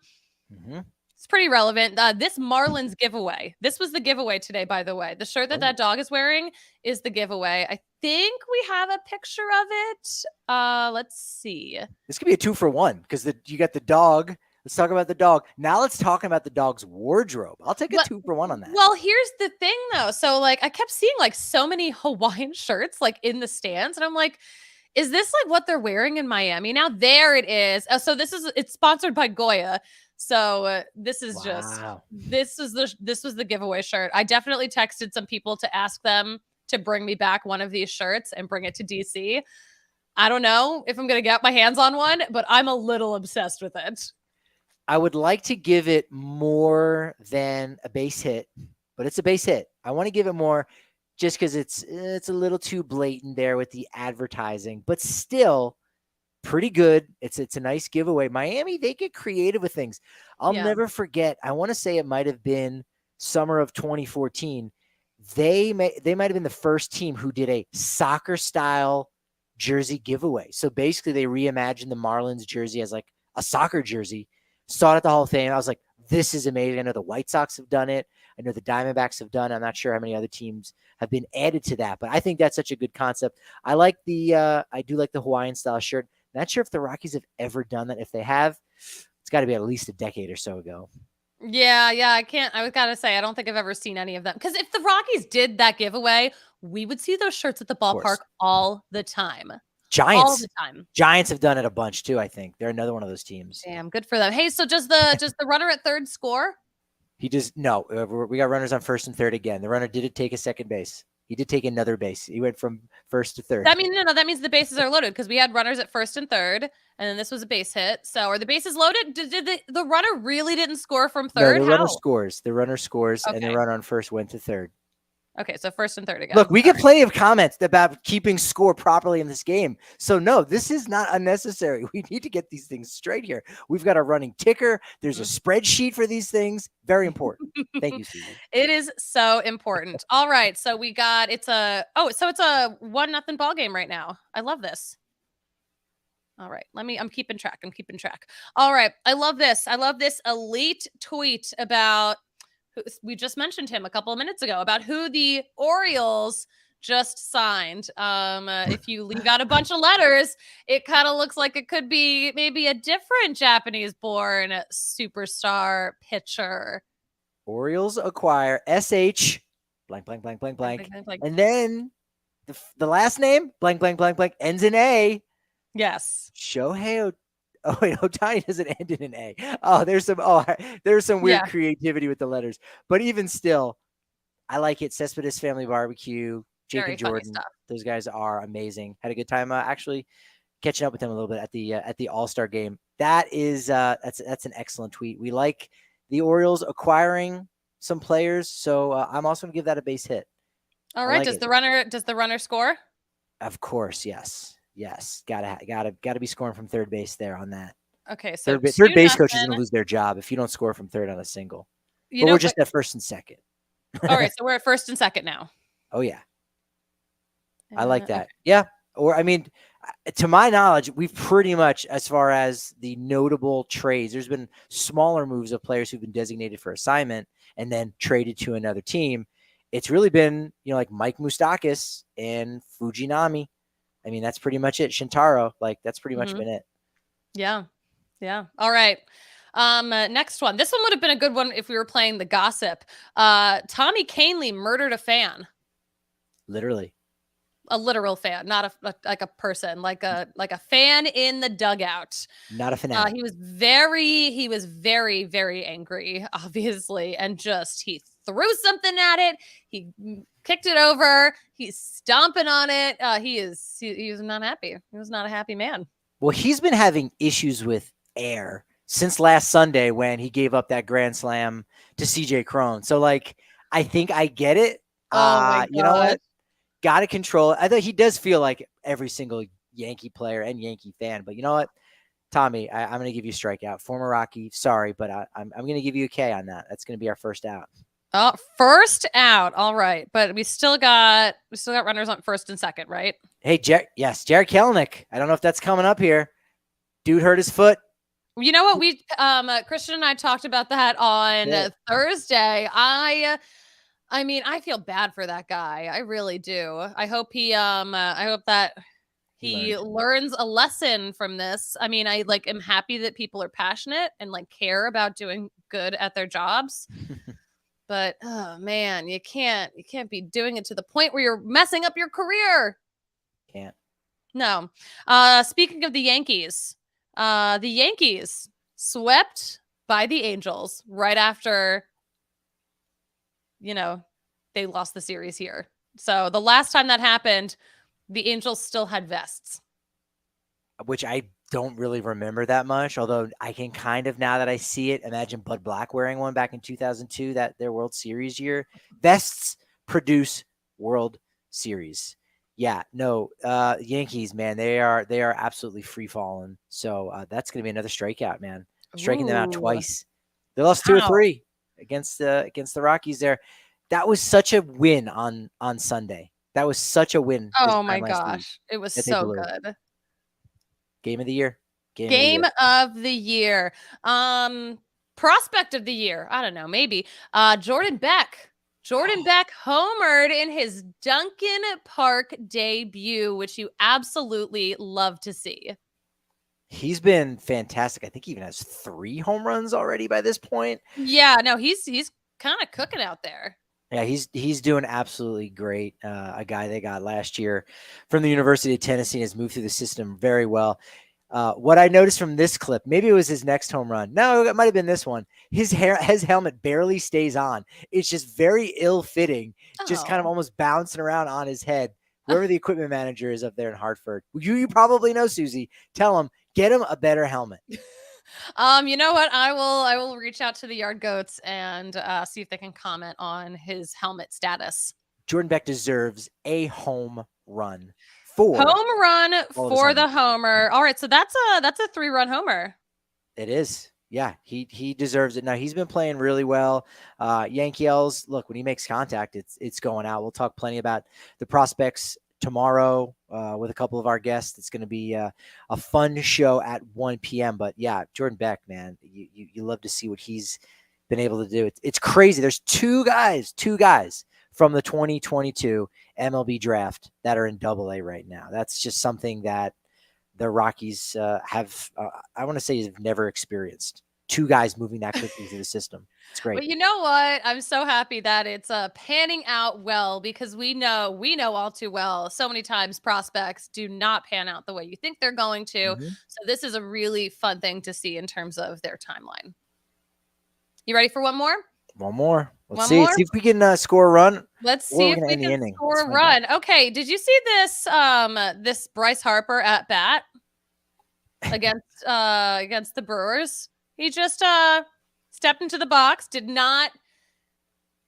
Mm-hmm. It's pretty relevant. This Marlins giveaway. This was the giveaway today, by the way. The shirt that dog is wearing is the giveaway. I think we have a picture of it. Let's see. This could be a 2-for-1 because you got the dog. Let's talk about the dog. Now let's talk about the dog's wardrobe. I'll take a 2-for-1 on that. Well, here's the thing, though. So, I kept seeing so many Hawaiian shirts in the stands, and I'm like, is this what they're wearing in Miami now? There it is. So it's sponsored by Goya. So this is this was the giveaway shirt. I definitely texted some people to ask them to bring me back one of these shirts and bring it to DC. I don't know if I'm going to get my hands on one, but I'm a little obsessed with it. I would like to give it more than a base hit, but it's a base hit. I want to give it more just because it's a little too blatant there with the advertising, but still pretty good. It's a nice giveaway. Miami, they get creative with things. I'll never forget. I want to say it might have been summer of 2014. They might have been the first team who did a soccer style jersey giveaway. So basically they reimagined the Marlins jersey as a soccer jersey. Saw it at the Hall of Fame. I was like, This is amazing. I know the White Sox have done it. I know the Diamondbacks have done it. I'm not sure how many other teams have been added to that, but I think that's such a good concept. I do like the Hawaiian style shirt. Not sure if the Rockies have ever done that. If they have, it's got to be at least a decade or so ago. Yeah. I gotta say, I don't think I've ever seen any of them. Because if the Rockies did that giveaway, we would see those shirts at the ballpark all the time. Giants. All the time. Giants have done it a bunch too, I think. They're another one of those teams. Damn, good for them. Hey, so does the runner at third score? He just no. We got runners on first and third again. The runner didn't take a second base. He did take another base. He went from first to third. That means that means the bases are loaded because we had runners at first and third, and then this was a base hit. So are the bases loaded? Did the runner really didn't score from third? No, the runner scores. The runner scores, Okay. and the runner on first went to third. Okay, so first and third again. Look, we get plenty of comments about keeping score properly in this game. So no, this is not unnecessary. We need to get these things straight here. We've got a running ticker. There's a spreadsheet for these things. Very important. Thank you, Susan. It is so important. All right, so it's a 1-0 ball game right now. I love this. All right, I'm keeping track. All right, I love this. Elite tweet about we just mentioned him a couple of minutes ago about who the Orioles just signed. If you leave out a bunch of letters, it kind of looks like it could be maybe a different Japanese-born superstar pitcher. Orioles acquire SH blank blank blank blank blank, and then the last name blank blank blank blank ends in A. Yes, Shohei. Oh wait, Ohtani doesn't end in an A. Oh, there's some weird creativity with the letters. But even still, I like it. Cespedes Family Barbecue, Jake and Jordan. Those guys are amazing. Had a good time actually catching up with them a little bit at the All-Star game. That is that's an excellent tweet. We like the Orioles acquiring some players, so I'm also gonna give that a base hit. All right. Does the runner score? Of course, yes. Yes, gotta be scoring from third base there on that. Okay, so third base coach is gonna lose their job if you don't score from third on a single. But we're just at first and second. All right, so we're at first and second now. Oh yeah, I like that. Okay. Yeah, or I mean, to my knowledge, we've pretty much, as far as the notable trades, there's been smaller moves of players who've been designated for assignment and then traded to another team. It's really been like Mike Moustakas and Fujinami. I mean, that's pretty much it. Shintaro, that's pretty much been it. Yeah. Yeah. All right. Next one. This one would have been a good one if we were playing the gossip. Tommy Kahnle murdered a fan. Literally. A literal fan, not like a person, like a fan in the dugout. Not a fanatic. He was very, very angry, obviously, and he threw something at it. He kicked it over. He's stomping on it. He was not happy. He was not a happy man. Well, he's been having issues with air since last Sunday when he gave up that grand slam to CJ Cron. So I think I get it. Oh my God. You know what? Got to control it. I thought he does feel like every single Yankee player and Yankee fan, but you know what? Tommy, I'm going to give you a strikeout. Former Rocky, sorry, but I'm going to give you a K on that. That's going to be our first out. Oh, first out. All right. But we still got runners on first and second, right? Hey, Jared Kelenic. I don't know if that's coming up here. Dude hurt his foot. You know what? We Christian and I talked about that on Thursday. I mean, I feel bad for that guy. I really do. I hope I hope that he learns a lesson from this. I mean, I am happy that people are passionate and care about doing good at their jobs. But oh man, you can't be doing it to the point where you're messing up your career. Can't. No. Speaking of the Yankees swept by the Angels right after they lost the series here. So the last time that happened, the Angels still had vests. Which I don't really remember that much, although I can kind of, now that I see it, imagine Bud Black wearing one back in 2002, their World Series year. Vests produce World Series. Yeah, no, Yankees, man, they are absolutely free falling. So that's going to be another strikeout, man. Striking them out twice. They lost 2 or 3 against the Rockies there. That was such a win on Sunday. That was such a win. Oh my gosh. It was so good. Game of the year. Game of the year. prospect of the year. I don't know, maybe. Jordan Beck. Jordan Beck homered in his Duncan Park debut, which you absolutely love to see. He's been fantastic. I think he even has 3 home runs already by this point. Yeah, no, he's kind of cooking out there. Yeah, he's doing absolutely great. A guy they got last year from the University of Tennessee has moved through the system very well. What I noticed from this clip, maybe it was his next home run. No, it might have been this one. His helmet barely stays on. It's just very ill-fitting, just kind of almost bouncing around on his head. Whoever the equipment manager is up there in Hartford, you probably know, Susie. Tell him, get him a better helmet. You know what? I will reach out to the Yard Goats and see if they can comment on his helmet status. Jordan Beck deserves a home run. Home run for the homer. All right, so that's a 3-run homer. It is. Yeah, he deserves it. Now he's been playing really well. Yankee L's, look, when he makes contact, it's going out. We'll talk plenty about the prospects tomorrow with a couple of our guests. It's going to be a fun show at 1 p.m. But yeah, Jordan Beck, man, you love to see what he's been able to do. It's crazy. There's two guys from the 2022 MLB draft that are in AA right now. That's just something that the Rockies have, I want to say, have never experienced. 2 guys moving that quickly through the system. It's great. But you know what? I'm so happy that it's panning out well, because we know all too well, so many times prospects do not pan out the way you think they're going to. Mm-hmm. So this is a really fun thing to see in terms of their timeline. You ready for one more? One more. Let's see if we can score a run. Let's see if we can score a run. Okay. Did you see this this Bryce Harper at bat against the Brewers? He just stepped into the box, did not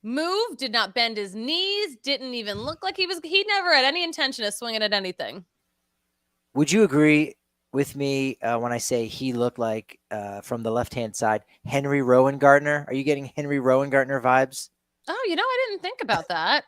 move, did not bend his knees, didn't even look like he never had any intention of swinging at anything. Would you agree with me when I say he looked like, from the left-hand side, Henry Rowan-Gardner? Are you getting Henry Rowan-Gardner vibes? Oh, I didn't think about that.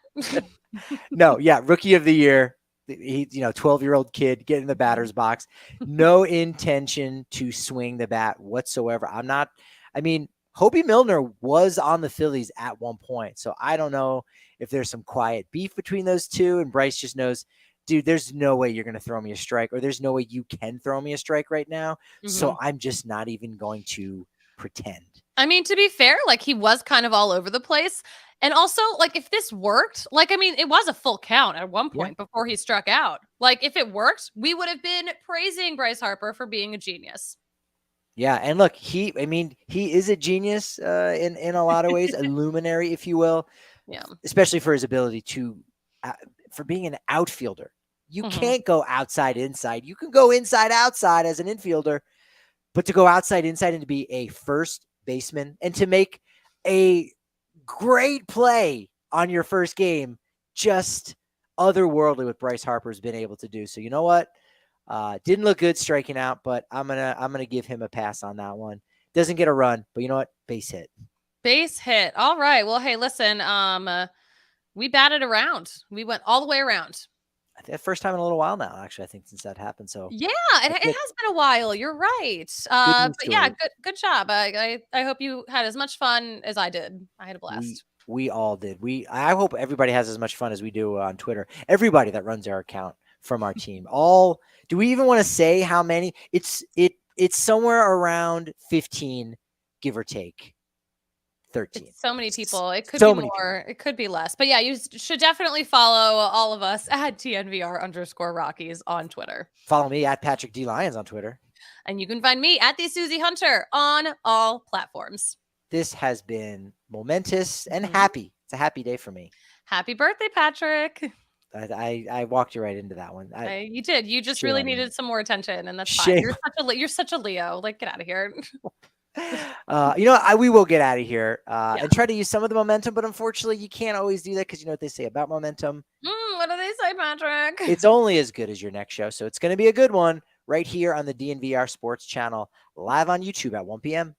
No, yeah, rookie of the year. He, 12-year-old kid getting in the batter's box. No intention to swing the bat whatsoever. Hobie Milner was on the Phillies at one point. So I don't know if there's some quiet beef between those two. And Bryce just knows, dude, there's no way you're going to throw me a strike, or there's no way you can throw me a strike right now. Mm-hmm. So I'm just not even going to pretend. To be fair, he was kind of all over the place. And also, if this worked, it was a full count at one point before he struck out. If it worked, we would have been praising Bryce Harper for being a genius. Yeah, and look, he is a genius in a lot of ways, a luminary, if you will. Yeah. Especially for his ability to, for being an outfielder. You can't go outside, inside. You can go inside, outside as an infielder, but to go outside, inside, and to be a first baseman and to make a great play on your first game, just otherworldly what Bryce Harper's been able to do. So you know what? Didn't look good striking out, but I'm gonna give him a pass on that one. Doesn't get a run, but you know what? Base hit. Base hit. All right. Well, hey, listen, we batted around. We went all the way around. First time in a little while now, actually, I think, since that happened. So yeah, it has been a while. You're right. But yeah, good job. I hope you had as much fun as I did. I had a blast. We all did. I hope everybody has as much fun as we do on Twitter. Everybody that runs our account from our team. Do we even want to say how many? It's somewhere around 15, give or take. 13. It's so many people. It could be more. It could be less. But yeah, you should definitely follow all of us at DNVR_Rockies on Twitter. Follow me at Patrick D. Lyons on Twitter. And you can find me at the Susie Hunter on all platforms. This has been momentous and happy. It's a happy day for me. Happy birthday, Patrick. I walked you right into that one. You did. You just really needed some more attention, and that's fine. You're such a Leo. Get out of here. We will get out of here and try to use some of the momentum, but unfortunately you can't always do that, because you know what they say about momentum. What do they say, Patrick? It's only as good as your next show. So it's going to be a good one right here on the DNVR Sports Channel, live on YouTube at 1 p.m.